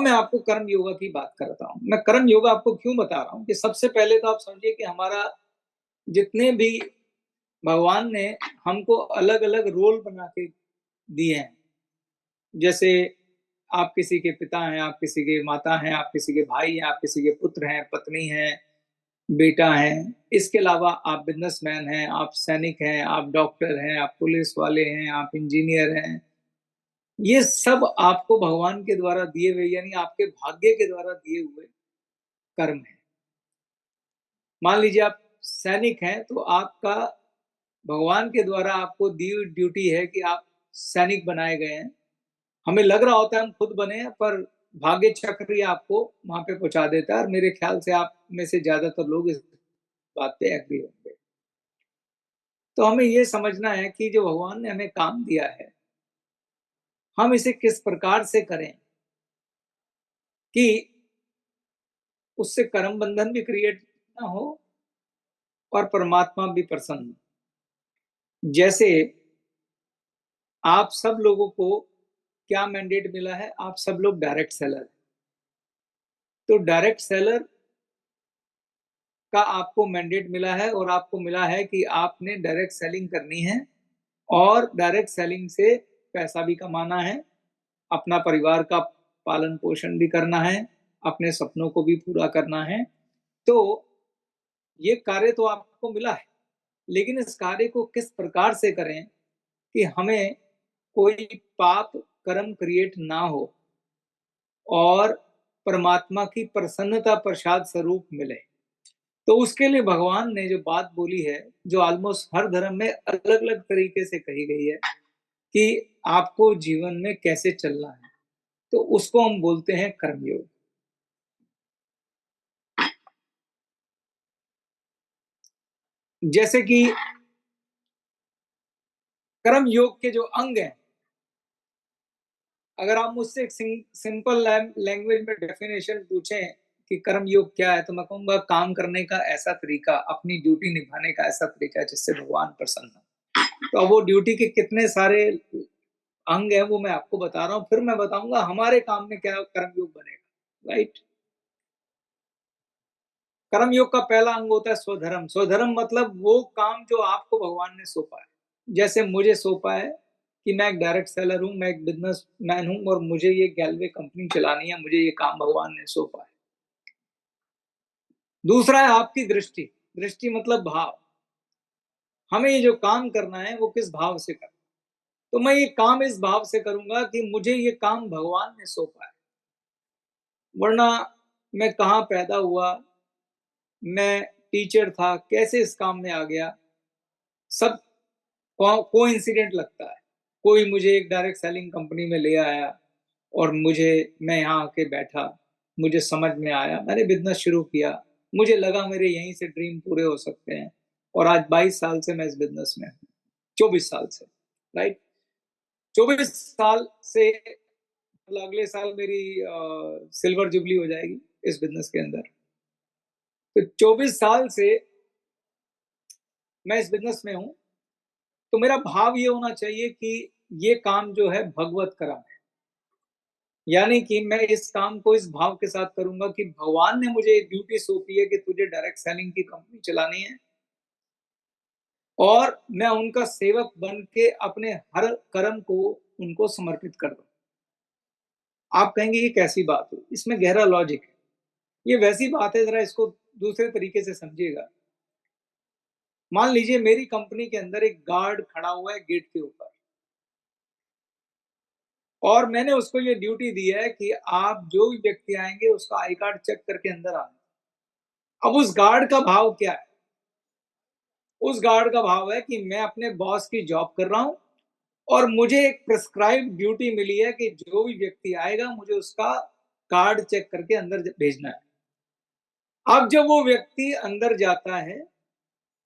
अब मैं आपको कर्म योगा की बात करता हूँ। मैं कर्म योगा आपको क्यों बता रहा हूँ कि सबसे पहले तो आप समझिए कि हमारा जितने भी भगवान ने हमको अलग अलग रोल बना के दिए हैं। जैसे आप किसी के पिता हैं, आप किसी के माता हैं, आप किसी के भाई हैं, आप किसी के पुत्र हैं, पत्नी हैं, बेटा है। इसके अलावा आप बिजनेसमैन हैं, आप सैनिक हैं, आप डॉक्टर हैं, आप पुलिस वाले हैं, आप इंजीनियर हैं। ये सब आपको भगवान के द्वारा दिए हुए, यानी आपके भाग्य के द्वारा दिए हुए कर्म है। मान लीजिए आप सैनिक हैं, तो आपका भगवान के द्वारा आपको दी हुई ड्यूटी है कि आप सैनिक बनाए गए हैं। हमें लग रहा होता है हम खुद बने हैं, पर भाग्य चक्र ही आपको वहां पे पहुंचा देता है। और मेरे ख्याल से आप में से ज्यादातर लोग इस बात पे एग्री होंगे। तो हमें ये समझना है कि जो भगवान ने हमें काम दिया है, हम इसे किस प्रकार से करें कि उससे कर्म बंधन भी क्रिएट ना हो और परमात्मा भी प्रसन्न हो। जैसे आप सब लोगों को क्या मैंडेट मिला है, आप सब लोग डायरेक्ट सेलर। तो डायरेक्ट सेलर का आपको मैंडेट मिला है और आपको मिला है कि आपने डायरेक्ट सेलिंग करनी है और डायरेक्ट सेलिंग से पैसा भी कमाना है, अपना परिवार का पालन पोषण भी करना है, अपने सपनों को भी पूरा करना है। तो ये कार्य तो आपको मिला है, लेकिन इस कार्य को किस प्रकार से करें कि हमें कोई पाप कर्म क्रिएट ना हो और परमात्मा की प्रसन्नता प्रसाद स्वरूप मिले। तो उसके लिए भगवान ने जो बात बोली है, जो ऑलमोस्ट हर धर्म में अलग अलग तरीके से कही गई है कि आपको जीवन में कैसे चलना है, तो उसको हम बोलते हैं कर्मयोग। जैसे कि कर्म योग के जो अंग हैं, अगर आप मुझसे एक सिंपल लैंग्वेज में डेफिनेशन पूछें कि कर्म योग क्या है, तो मैं कहूंगा काम करने का ऐसा तरीका, अपनी ड्यूटी निभाने का ऐसा तरीका जिससे भगवान प्रसन्न हो। तो अब वो ड्यूटी के कितने सारे अंग है वो मैं आपको बता रहा हूँ, फिर मैं बताऊंगा हमारे काम में क्या कर्म योग बनेगा। राइट। कर्म योग का पहला अंग होता है स्वधर्म। स्वधर्म मतलब वो काम जो आपको भगवान ने सौंपा है। जैसे मुझे सौंपा है कि मैं एक डायरेक्ट सेलर हूं, मैं एक बिजनेस मैन हूं और मुझे ये गैलवे कंपनी चलानी है, मुझे ये काम भगवान ने सौंपा है। दूसरा है आपकी दृष्टि। दृष्टि मतलब भाव। हमें ये जो काम करना है वो किस भाव से करना। तो मैं ये काम इस भाव से करूंगा कि मुझे ये काम भगवान ने सौंपा है। वरना मैं कहाँ पैदा हुआ, मैं टीचर था, कैसे इस काम में आ गया, सब को इंसिडेंट लगता है। कोई मुझे एक डायरेक्ट सेलिंग कंपनी में ले आया और मैं यहाँ आके बैठा, मुझे समझ में आया, मैंने बिजनेस शुरू किया, मुझे लगा मेरे यहीं से ड्रीम पूरे हो सकते हैं। और आज 22 साल से मैं इस बिजनेस में हूँ, 24 साल से। राइट। 24 साल से मतलब अगले साल मेरी सिल्वर जुबली हो जाएगी इस बिजनेस के अंदर। तो 24 साल से मैं इस बिजनेस में हूं। तो मेरा भाव ये होना चाहिए कि ये काम जो है भगवत कर्म है। यानी कि मैं इस काम को इस भाव के साथ करूंगा कि भगवान ने मुझे एक ड्यूटी सौंपी है कि तुझे डायरेक्ट सेलिंग की कंपनी चलानी है और मैं उनका सेवक बन के अपने हर कर्म को उनको समर्पित कर दूं। आप कहेंगे ये कैसी बात हुई, इसमें गहरा लॉजिक है। ये वैसी बात है, जरा इसको दूसरे तरीके से समझिएगा। मान लीजिए मेरी कंपनी के अंदर एक गार्ड खड़ा हुआ है गेट के ऊपर और मैंने उसको ये ड्यूटी दी है कि आप जो भी व्यक्ति आएंगे उसका आई कार्ड चेक करके अंदर आना। अब उस गार्ड का भाव क्या है? उस गार्ड का भाव है कि मैं अपने बॉस की जॉब कर रहा हूं और मुझे एक प्रिस्क्राइब ड्यूटी मिली है कि जो भी व्यक्ति आएगा मुझे उसका कार्ड चेक करके अंदर भेजना है। अब जब वो व्यक्ति अंदर जाता है,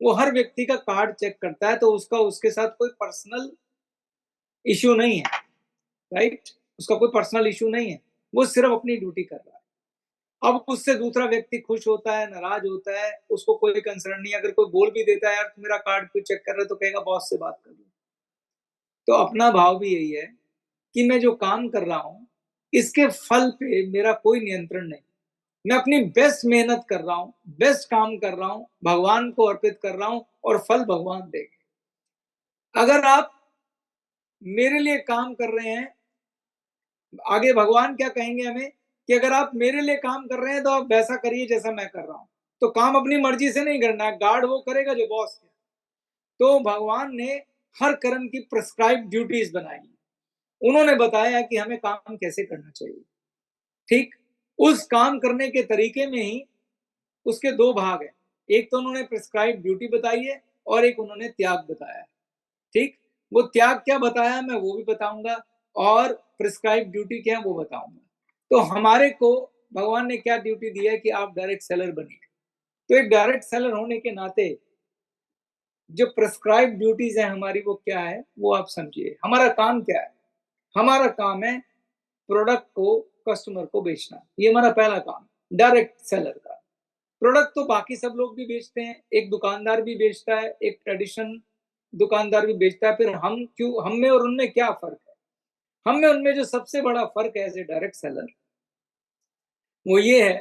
वो हर व्यक्ति का कार्ड चेक करता है, तो उसका उसके साथ कोई पर्सनल इश्यू नहीं है। राइट। उसका कोई पर्सनल इश्यू नहीं है, वो सिर्फ अपनी ड्यूटी कर रहा है। अब उससे दूसरा व्यक्ति खुश होता है, नाराज होता है, उसको कोई कंसर्न नहीं। अगर कोई बोल भी देता है यार मेरा कार्ड क्यों चेक कर रहे, तो कहेगा बॉस से बात कर लो। तो अपना भाव भी यही है कि मैं जो काम कर रहा हूं इसके फल पे मेरा कोई नियंत्रण नहीं। मैं अपनी बेस्ट मेहनत कर रहा हूं, बेस्ट काम कर रहा हूं, भगवान को अर्पित कर रहा हूं और फल भगवान देंगे। अगर आप मेरे लिए काम कर रहे हैं, आगे भगवान क्या कहेंगे हमें कि अगर आप मेरे लिए काम कर रहे हैं तो आप वैसा करिए जैसा मैं कर रहा हूं। तो काम अपनी मर्जी से नहीं करना है, गार्ड वो करेगा जो बॉस है। तो भगवान ने हर कर्म की प्रिस्क्राइब ड्यूटीज बनाई, उन्होंने बताया कि हमें काम कैसे करना चाहिए। ठीक, उस काम करने के तरीके में ही उसके दो भाग हैं, एक तो उन्होंने प्रिस्क्राइब ड्यूटी बताई है और एक उन्होंने त्याग बताया है। ठीक, वो त्याग क्या बताया मैं वो भी बताऊंगा और प्रिस्क्राइब ड्यूटी क्या है वो बताऊंगा। तो हमारे को भगवान ने क्या ड्यूटी दी है कि आप डायरेक्ट सेलर बनिए। तो एक डायरेक्ट सेलर होने के नाते जो प्रिस्क्राइब ड्यूटीज है हमारी वो क्या है वो आप समझिए। हमारा काम क्या है? हमारा काम है प्रोडक्ट को कस्टमर को बेचना, ये हमारा पहला काम, डायरेक्ट सेलर का। प्रोडक्ट तो बाकी सब लोग भी बेचते हैं, एक दुकानदार भी बेचता है, एक ट्रेडिशन दुकानदार भी बेचता है। फिर हम क्यों, हम में और उनमें क्या फर्क है? हम में उनमें जो सबसे बड़ा फर्क है एज ए डायरेक्ट सेलर, वो ये है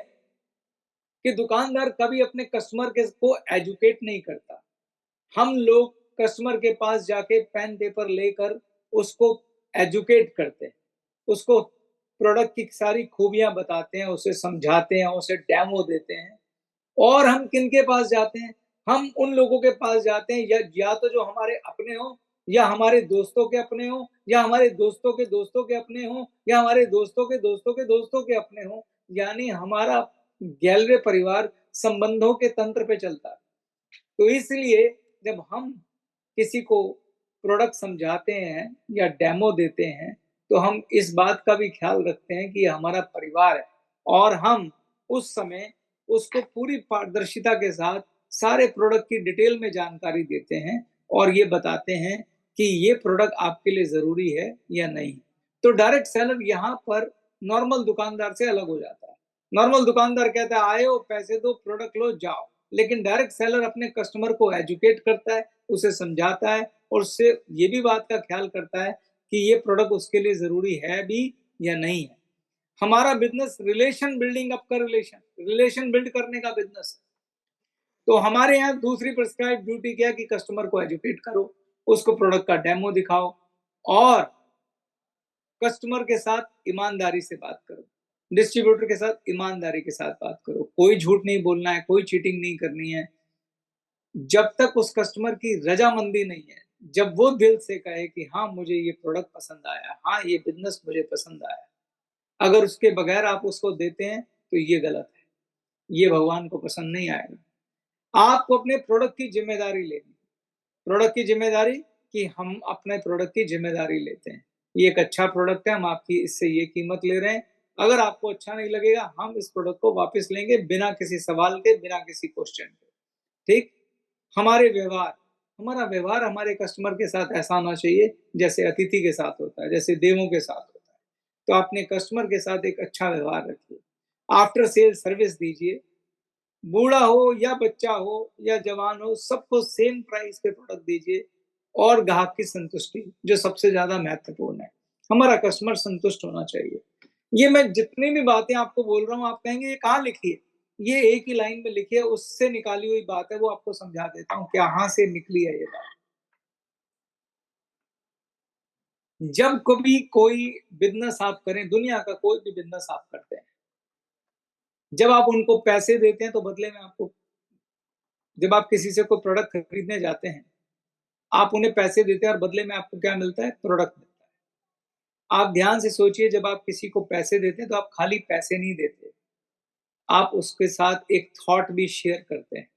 कि दुकानदार कभी अपने कस्टमर के को एजुकेट नहीं करता। हम लोग कस्टमर के पास जाके पेन पेपर लेकर उसको एजुकेट करते हैं, उसको प्रोडक्ट की सारी खूबियां बताते हैं, उसे समझाते हैं, उसे डेमो देते हैं। और हम किनके पास जाते हैं? हम उन लोगों के पास जाते हैं या तो जो हमारे अपने हो, या हमारे दोस्तों के अपने हो, या हमारे दोस्तों के दोस्तों के अपने हो, या हमारे दोस्तों के दोस्तों के दोस्तों के अपने हो। यानी हमारा गैलरे परिवार संबंधों के तंत्र पे चलता है। तो इसलिए जब हम किसी को प्रोडक्ट समझाते हैं या डेमो देते हैं तो हम इस बात का भी ख्याल रखते हैं कि हमारा परिवार है और हम उस समय उसको पूरी पारदर्शिता के साथ सारे प्रोडक्ट की डिटेल में जानकारी देते हैं और ये बताते हैं कि ये प्रोडक्ट आपके लिए ज़रूरी है या नहीं। तो डायरेक्ट सेलर यहाँ पर नॉर्मल दुकानदार से अलग हो जाता है। नॉर्मल दुकानदार कहता है आए हो, पैसे दो, प्रोडक्ट लो, जाओ। लेकिन डायरेक्ट सेलर अपने कस्टमर को एजुकेट करता है, उसे समझाता है और उससे ये भी बात का ख्याल करता है कि ये प्रोडक्ट उसके लिए ज़रूरी है भी या नहीं है। हमारा बिज़नेस रिलेशन बिल्डिंग अप का रिलेशन बिल्ड करने का बिज़नेस है। तो हमारे यहाँ दूसरी प्रिस्क्राइब ड्यूटी क्या है कि कस्टमर को एजुकेट करो, उसको प्रोडक्ट का डेमो दिखाओ और कस्टमर के साथ ईमानदारी से बात करो, डिस्ट्रीब्यूटर के साथ ईमानदारी के साथ बात करो। कोई झूठ नहीं बोलना है, कोई चीटिंग नहीं करनी है। जब तक उस कस्टमर की रजामंदी नहीं है, जब वो दिल से कहे कि हाँ मुझे ये प्रोडक्ट पसंद आया, हाँ ये बिजनेस मुझे पसंद आया, अगर उसके बगैर आप उसको देते हैं तो ये गलत है, ये भगवान को पसंद नहीं आएगा। आपको अपने प्रोडक्ट की जिम्मेदारी लेनी, प्रोडक्ट की जिम्मेदारी कि हम अपने प्रोडक्ट की जिम्मेदारी लेते हैं। ये एक अच्छा प्रोडक्ट है, हम आपकी इससे ये कीमत ले रहे हैं, अगर आपको अच्छा नहीं लगेगा हम इस प्रोडक्ट को वापस लेंगे बिना किसी सवाल के, बिना किसी क्वेश्चन के। ठीक, हमारे व्यवहार, हमारा व्यवहार हमारे कस्टमर के साथ ऐसा होना चाहिए जैसे अतिथि के साथ होता है, जैसे देवों के साथ होता है। तो अपने कस्टमर के साथ एक अच्छा व्यवहार रखिए, आफ्टर सेल सर्विस दीजिए। बूढ़ा हो या बच्चा हो या जवान हो, सबको सेम प्राइस पे प्रोडक्ट दीजिए और ग्राहक की संतुष्टि जो सबसे ज्यादा महत्वपूर्ण है, हमारा कस्टमर संतुष्ट होना चाहिए। ये मैं जितनी भी बातें आपको बोल रहा हूँ आप कहेंगे ये कहाँ लिखी है, ये एक ही लाइन में लिखी है, उससे निकाली हुई बात है, वो आपको समझा देता हूँ कहाँ से निकली है ये बात। जब कभी कोई बिजनेस आप करें, दुनिया का कोई भी बिजनेस आप करते हैं, जब आप उनको पैसे देते हैं तो बदले में आपको, जब आप किसी से कोई प्रोडक्ट खरीदने जाते हैं आप उन्हें पैसे देते हैं और बदले में आपको क्या मिलता है? प्रोडक्ट मिलता है। आप ध्यान से सोचिए, जब आप किसी को पैसे देते हैं तो आप खाली पैसे नहीं देते, आप उसके साथ एक थॉट भी शेयर करते हैं।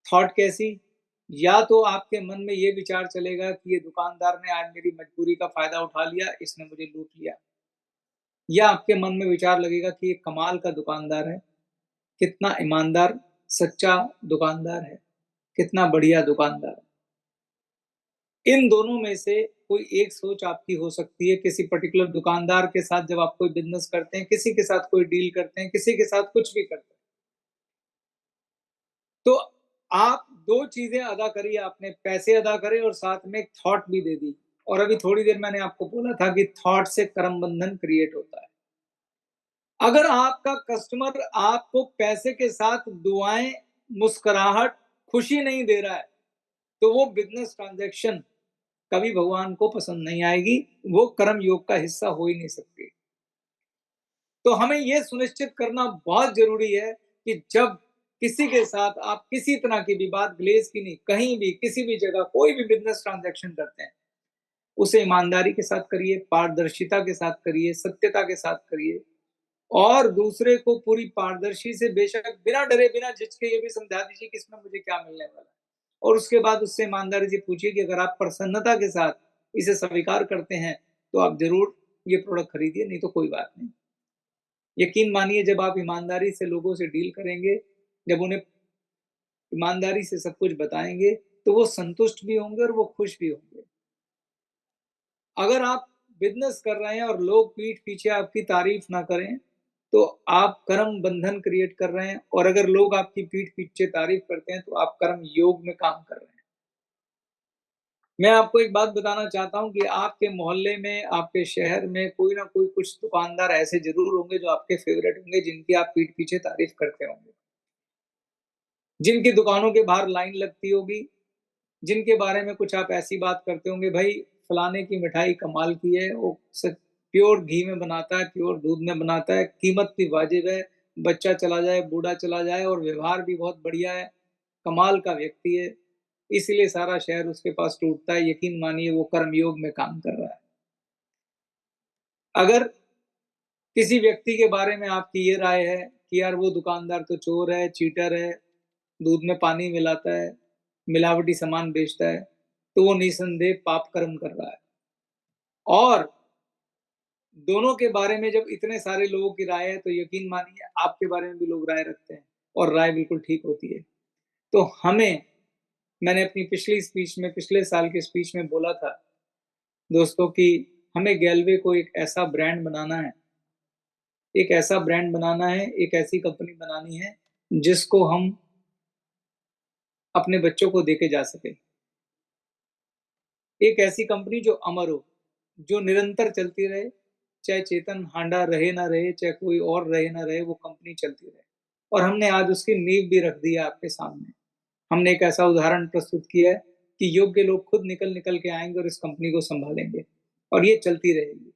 थॉट कैसी? या तो आपके मन में ये विचार चलेगा कि ये दुकानदार ने आज मेरी मजबूरी का फ़ायदा उठा लिया, इसने मुझे लूट लिया। या आपके मन में विचार लगेगा कि ये कमाल का दुकानदार है, कितना ईमानदार, सच्चा दुकानदार है, कितना बढ़िया दुकानदार है। इन दोनों में से कोई एक सोच आपकी हो सकती है किसी पर्टिकुलर दुकानदार के साथ, जब आप कोई बिज़नेस करते हैं, किसी के साथ कोई डील करते हैं, किसी के साथ कुछ भी करते हैं। तो आप 2 चीज़ें अदा करिए, आपने पैसे अदा करे और साथ में एक थॉट भी दे दी। और अभी थोड़ी देर मैंने आपको बोला था कि थॉट से कर्म बंधन क्रिएट होता है। अगर आपका कस्टमर आपको पैसे के साथ दुआएं, मुस्कुराहट, खुशी नहीं दे रहा है, तो वो बिजनेस ट्रांजैक्शन कभी भगवान को पसंद नहीं आएगी, वो कर्म योग का हिस्सा हो ही नहीं सकती। तो हमें यह सुनिश्चित करना बहुत जरूरी है कि जब किसी के साथ आप किसी तरह की भी बात, ग्लेज की नहीं, कहीं भी किसी भी जगह कोई भी बिजनेस ट्रांजैक्शन करते हैं, उसे ईमानदारी के साथ करिए, पारदर्शिता के साथ करिए, सत्यता के साथ करिए और दूसरे को पूरी पारदर्शी से बेशक बिना डरे, बिना झिझके ये भी समझा दीजिए कि इसमें मुझे क्या मिलने वाला है। और उसके बाद उससे ईमानदारी से पूछिए कि अगर आप प्रसन्नता के साथ इसे स्वीकार करते हैं, तो आप ज़रूर ये प्रोडक्ट खरीदिए, नहीं तो कोई बात नहीं। यकीन मानिए जब आप ईमानदारी से लोगों से डील करेंगे, जब उन्हें ईमानदारी से सब कुछ बताएँगे, तो वो संतुष्ट भी होंगे और वो खुश भी होंगे। अगर आप बिज़नेस कर रहे हैं और लोग पीठ पीछे आपकी तारीफ़ ना करें, तो आप कर्म बंधन क्रिएट कर रहे हैं और अगर लोग आपकी पीठ पीछे तारीफ़ करते हैं, तो आप कर्म योग में काम कर रहे हैं। मैं आपको एक बात बताना चाहता हूँ कि आपके मोहल्ले में, आपके शहर में कोई ना कोई कुछ दुकानदार ऐसे ज़रूर होंगे जो आपके फ़ेवरेट होंगे, जिनकी आप पीठ पीछे तारीफ़ करते होंगे। जिनकी दुकानों के बाहर लाइन लगती होगी, जिनके बारे में कुछ आप ऐसी बात करते होंगे, भई फलाने की मिठाई कमाल की है, वो प्योर घी में बनाता है, प्योर दूध में बनाता है, कीमत भी वाजिब है, बच्चा चला जाए, बूढ़ा चला जाए और व्यवहार भी बहुत बढ़िया है, कमाल का व्यक्ति है, इसीलिए सारा शहर उसके पास टूटता है, यकीन मानिए वो कर्मयोग में काम कर रहा है। अगर किसी व्यक्ति के बारे में आपकी ये राय है कि यार वो दुकानदार तो चोर है, चीटर है, दूध में पानी मिलाता है, मिलावटी सामान बेचता है, तो वो निसंदेह पाप कर्म कर रहा है। और दोनों के बारे में जब इतने सारे लोगों की राय है, तो यकीन मानिए आपके बारे में भी लोग राय रखते हैं और राय बिल्कुल ठीक होती है। तो मैंने अपनी पिछली स्पीच में, पिछले साल की स्पीच में बोला था दोस्तों कि हमें गैलवे को एक ऐसा ब्रांड बनाना है, एक ऐसा ब्रांड बनाना है, एक ऐसी कंपनी बनानी है, जिसको हम अपने बच्चों को देके जा सकें। एक ऐसी कंपनी जो अमर हो, जो निरंतर चलती रहे, चाहे चेतन हांडा रहे ना रहे, चाहे कोई और रहे ना रहे, वो कंपनी चलती रहे। और हमने आज उसकी नींव भी रख दी है आपके सामने। हमने एक ऐसा उदाहरण प्रस्तुत किया है कि योग्य लोग खुद निकल के आएँगे और इस कंपनी को सँभालेंगे और ये चलती रहेगी।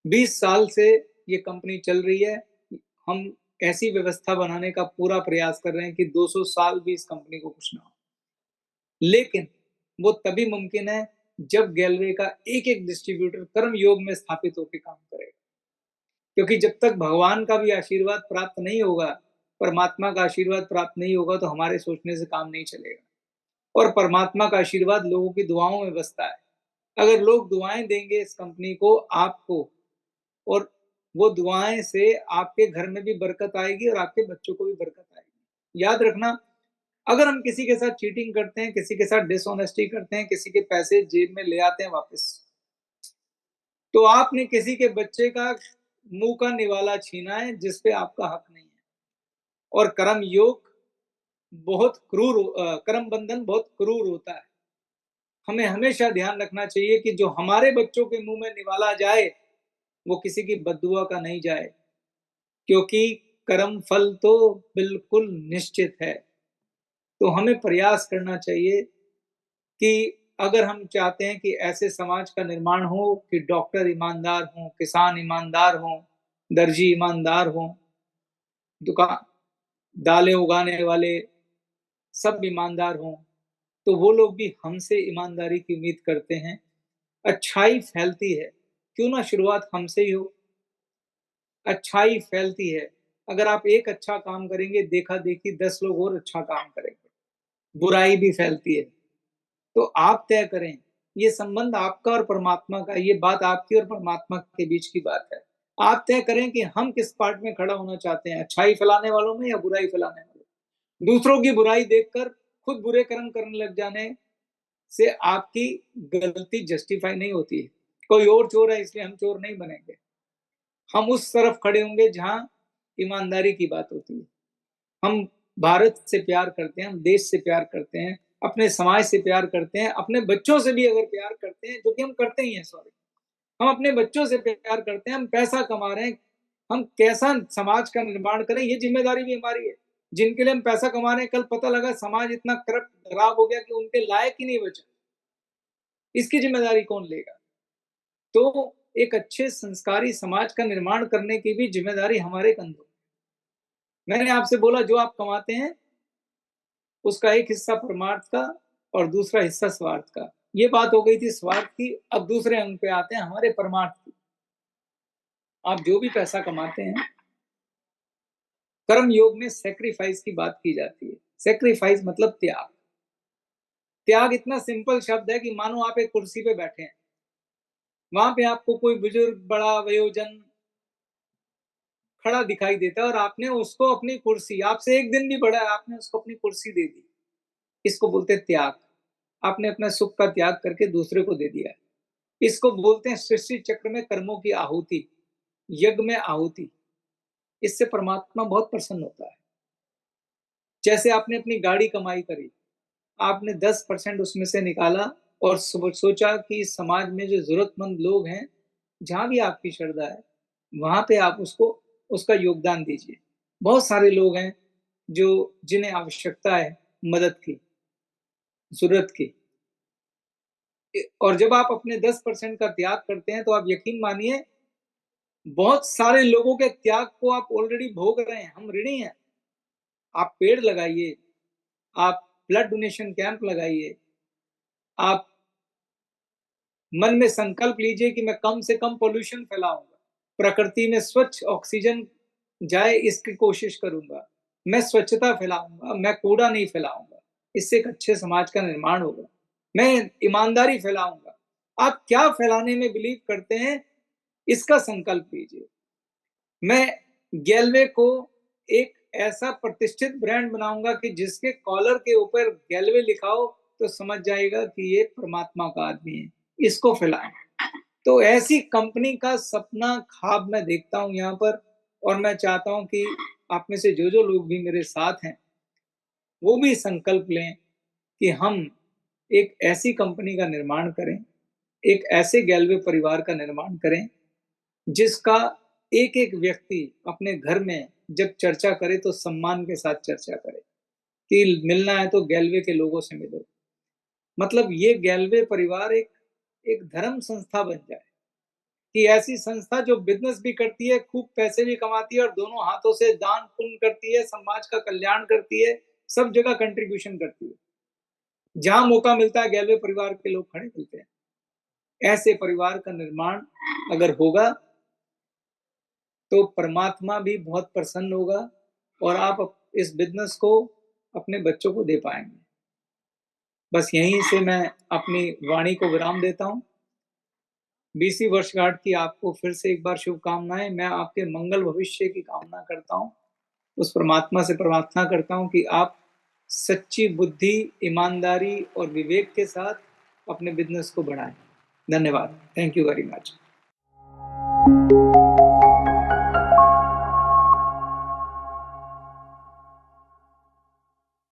20 साल से ये कंपनी चल रही है। हम ऐसी व्यवस्था बनाने का पूरा प्रयास कर रहे हैं कि 200 साल भी इस कंपनी को कुछ ना हो। लेकिन वो तभी मुमकिन है जब गैलवे का एक-एक डिस्ट्रीब्यूटर कर्म योग में स्थापित होके काम करेगा। क्योंकि जब तक भगवान का भी आशीर्वाद प्राप्त नहीं होगा, परमात्मा का आशीर्वाद प्राप्त नहीं होगा, तो हमारे सोचने से काम नहीं चलेगा। और परमात्मा का आशीर्वाद लोगों की दुआओं में बसता है। अगर लोग दुआएँ देंगे इस कंपनी को, आपको, और वो दुआएँ से आपके घर में भी बरकत आएगी और आपके बच्चों को भी बरकत आएगी। याद रखना, अगर हम किसी के साथ चीटिंग करते हैं, किसी के साथ डिसऑनेस्टी करते हैं, किसी के पैसे जेब में ले आते हैं वापस, तो आपने किसी के बच्चे का मुँह का निवाला छीना है, जिस पे आपका हक नहीं है। और कर्म योग कर्म बंधन बहुत क्रूर होता है। हमें हमेशा ध्यान रखना चाहिए कि जो हमारे बच्चों के मुँह में निवाला जाए, वो किसी की बद्दुआ का नहीं जाए, क्योंकि कर्म फल तो बिल्कुल निश्चित है। तो हमें प्रयास करना चाहिए कि अगर हम चाहते हैं कि ऐसे समाज का निर्माण हो कि डॉक्टर ईमानदार हों, किसान ईमानदार हों, दर्जी ईमानदार हों, दुकान दालें उगाने वाले सब ईमानदार हों, तो वो लोग भी हमसे ईमानदारी की उम्मीद करते हैं। अच्छाई फैलती है, क्यों ना शुरुआत हमसे ही हो। अच्छाई फैलती है, अगर आप एक अच्छा काम करेंगे, देखा-देखी 10 लोग और अच्छा काम करेंगे। बुराई भी फैलती है, तो आप तय करें, ये संबंध आपका और परमात्मा का, ये बात आपकी और परमात्मा के बीच की बात है। आप तय करें कि हम किस पार्ट में खड़ा होना चाहते हैं, अच्छाई फैलाने वालों में या बुराई फैलाने वालों में। दूसरों की बुराई देखकर खुद बुरे कर्म करने लग जाने से आपकी गलती जस्टिफाई नहीं होती है। कोई और चोर है इसलिए हम चोर नहीं बनेंगे। हम उस तरफ खड़े होंगे जहाँ ईमानदारी की बात होती है। हम भारत से प्यार करते हैं, हम देश से प्यार करते हैं, अपने समाज से प्यार करते हैं, अपने बच्चों से भी अगर प्यार करते हैं, जो कि हम करते ही हैं, सॉरी, हम अपने बच्चों से प्यार करते हैं, हम पैसा कमा रहे हैं, हम कैसा समाज का निर्माण करें, ये जिम्मेदारी भी हमारी है। जिनके लिए हम पैसा कमा रहे हैं, कल पता लगा समाज इतना करप्ट खराब हो गया कि उनके लायक ही नहीं बचा, इसकी जिम्मेदारी कौन लेगा? तो एक अच्छे संस्कारी समाज का निर्माण करने की भी जिम्मेदारी हमारे कंधों। मैंने आपसे बोला जो आप कमाते हैं उसका एक हिस्सा परमार्थ का और दूसरा हिस्सा स्वार्थ का। ये बात हो गई थी स्वार्थ की। अब दूसरे अंग पे आते हैं हमारे परमार्थ की। आप जो भी पैसा कमाते हैं, कर्म योग में सैक्रिफाइस की बात की जाती है। सैक्रिफाइस मतलब त्याग। त्याग इतना सिंपल शब्द है कि मानो आप एक कुर्सी पे बैठे हैं, वहां पे आपको कोई बुजुर्ग बड़ा वयोजन खड़ा दिखाई देता है और आपने उसको अपनी कुर्सी, आपसे एक दिन भी बड़ा है, आपने उसको अपनी कुर्सी दे दी। इसको बोलते हैं त्याग। आपने अपना सुख का त्याग करके दूसरे को दे दिया। इसको बोलते हैं सृष्टि चक्र में कर्मों की आहुति, यज्ञ में आहुति। इससे परमात्मा बहुत प्रसन्न होता है। जैसे आपने अपनी गाड़ी कमाई करी, आपने 10% उसमें से निकाला और सोचा कि समाज में जो जरूरतमंद लोग हैं, जहां भी आपकी श्रद्धा है, वहां पे आप उसको उसका योगदान दीजिए। बहुत सारे लोग हैं जो जिन्हें आवश्यकता है मदद की, जरूरत की। और जब आप अपने 10% का त्याग करते हैं तो आप यकीन मानिए बहुत सारे लोगों के त्याग को आप ऑलरेडी भोग रहे हैं। हम ऋणी हैं। आप पेड़ लगाइए, आप ब्लड डोनेशन कैंप लगाइए, आप मन में संकल्प लीजिए कि मैं कम से कम पोल्यूशन फैलाऊंगा, प्रकृति में स्वच्छ ऑक्सीजन जाए इसकी कोशिश करूंगा, मैं स्वच्छता फैलाऊंगा, मैं कूड़ा नहीं फैलाऊंगा, इससे एक अच्छे समाज का निर्माण होगा, मैं ईमानदारी फैलाऊंगा। आप क्या फैलाने में बिलीव करते हैं, इसका संकल्प लीजिए। मैं गैलवे को एक ऐसा प्रतिष्ठित ब्रांड बनाऊंगा कि जिसके कॉलर के ऊपर गैलवे लिखा हो तो समझ जाएगा कि ये परमात्मा का आदमी है, इसको फैलाएं। तो ऐसी कंपनी का सपना ख्वाब मैं देखता हूं यहाँ पर। और मैं चाहता हूं कि आप में से जो जो लोग भी मेरे साथ हैं वो भी संकल्प लें कि हम एक ऐसी कंपनी का निर्माण करें, एक ऐसे गैलवे परिवार का निर्माण करें जिसका एक एक व्यक्ति अपने घर में जब चर्चा करे तो सम्मान के साथ चर्चा करे कि मिलना है तो गैलवे के लोगों से मिलो। मतलब ये गैलवे परिवार एक एक धर्म संस्था बन जाए कि ऐसी संस्था जो बिजनेस भी करती है, खूब पैसे भी कमाती है और दोनों हाथों से दान पुण्य करती है, समाज का कल्याण करती है, सब जगह कंट्रीब्यूशन करती है। जहां मौका मिलता है गैलवे परिवार के लोग खड़े मिलते हैं। ऐसे परिवार का निर्माण अगर होगा तो परमात्मा भी बहुत प्रसन्न होगा और आप इस बिजनेस को अपने बच्चों को दे पाएंगे। बस यहीं से मैं अपनी वाणी को विराम देता हूं। 20वीं वर्षगांठ की आपको फिर से एक बार शुभकामनाएं। मैं आपके मंगल भविष्य की कामना करता हूं। उस परमात्मा से प्रार्थना करता हूं कि आप सच्ची बुद्धि, ईमानदारी और विवेक के साथ अपने बिजनेस को बढ़ाएं। धन्यवाद। Thank you very much.